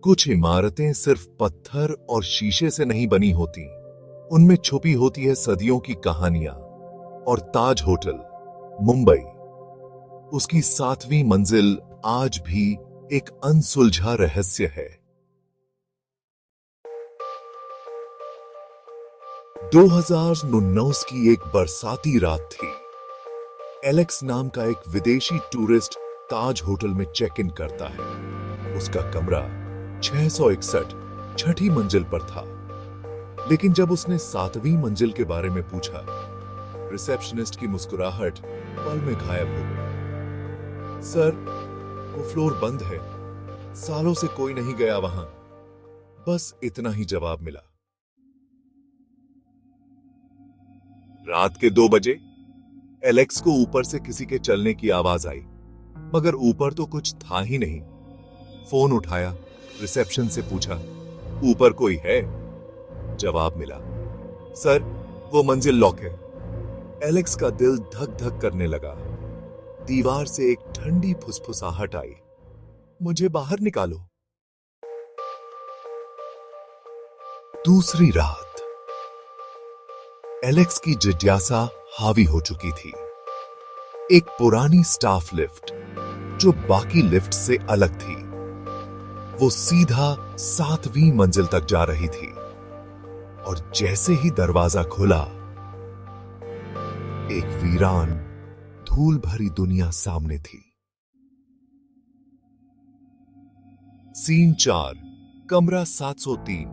कुछ इमारतें सिर्फ पत्थर और शीशे से नहीं बनी होती, उनमें छुपी होती है सदियों की कहानियां। और ताज होटल मुंबई, उसकी 7वीं मंजिल आज भी एक अनसुलझा रहस्य है। 2019 की एक बरसाती रात थी। एलेक्स नाम का एक विदेशी टूरिस्ट ताज होटल में चेक इन करता है। उसका कमरा 661 छठी मंजिल पर था। लेकिन जब उसने 7वीं मंजिल के बारे में पूछा, रिसेप्शनिस्ट की मुस्कुराहट पल में गायब हो गई। सर, वो फ्लोर बंद है, सालों से कोई नहीं गया वहां। बस इतना ही जवाब मिला। रात के 2 बजे एलेक्स को ऊपर से किसी के चलने की आवाज आई, मगर ऊपर तो कुछ था ही नहीं। फोन उठाया, रिसेप्शन से पूछा, ऊपर कोई है? जवाब मिला, सर, वो मंजिल लॉक है। एलेक्स का दिल धक धक करने लगा। दीवार से एक ठंडी फुसफुसाहट आई, मुझे बाहर निकालो। दूसरी रात एलेक्स की जिज्ञासा हावी हो चुकी थी। एक पुरानी स्टाफ लिफ्ट जो बाकी लिफ्ट से अलग थी, वो सीधा 7वीं मंजिल तक जा रही थी। और जैसे ही दरवाजा खुला, एक वीरान, धूल भरी दुनिया सामने थी। सीन 4, कमरा 703।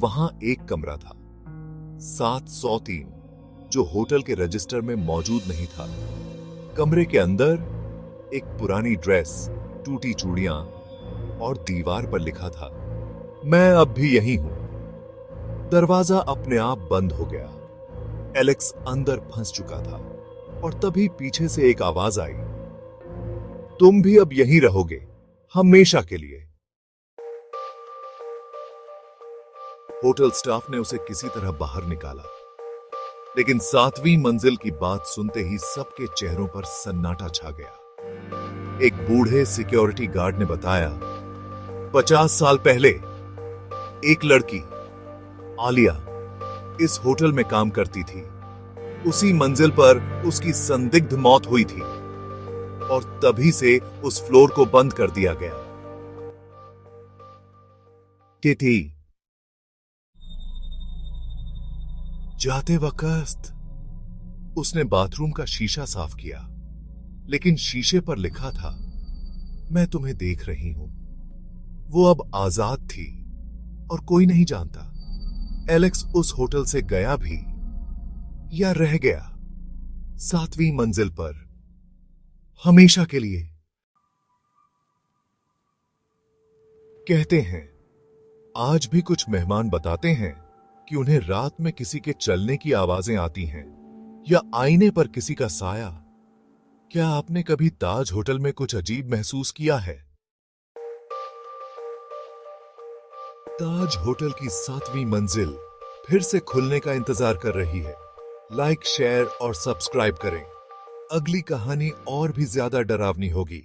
वहां एक कमरा था 703, जो होटल के रजिस्टर में मौजूद नहीं था। कमरे के अंदर एक पुरानी ड्रेस, टूटी चूड़ियां और दीवार पर लिखा था, मैं अब भी यही हूं। दरवाजा अपने आप बंद हो गया। एलेक्स अंदर फंस चुका था और तभी पीछे से एक आवाज आई, तुम भी अब यहीं रहोगे, हमेशा के लिए। होटल स्टाफ ने उसे किसी तरह बाहर निकाला, लेकिन 7वीं मंजिल की बात सुनते ही सबके चेहरों पर सन्नाटा छा गया। एक बूढ़े सिक्योरिटी गार्ड ने बताया, 50 साल पहले एक लड़की, आलिया, इस होटल में काम करती थी। उसी मंजिल पर उसकी संदिग्ध मौत हुई थी और तभी से उस फ्लोर को बंद कर दिया गया। तिथि जाते वक्त उसने बाथरूम का शीशा साफ किया, लेकिन शीशे पर लिखा था, मैं तुम्हें देख रही हूं। वो अब आजाद थी और कोई नहीं जानता एलेक्स उस होटल से गया भी या रह गया 7वीं मंजिल पर हमेशा के लिए। कहते हैं, आज भी कुछ मेहमान बताते हैं कि उन्हें रात में किसी के चलने की आवाजें आती हैं या आईने पर किसी का साया। क्या आपने कभी ताज होटल में कुछ अजीब महसूस किया है? ताज होटल की 7वीं मंजिल फिर से खुलने का इंतजार कर रही है। लाइक, शेयर और सब्सक्राइब करें। अगली कहानी और भी ज्यादा डरावनी होगी।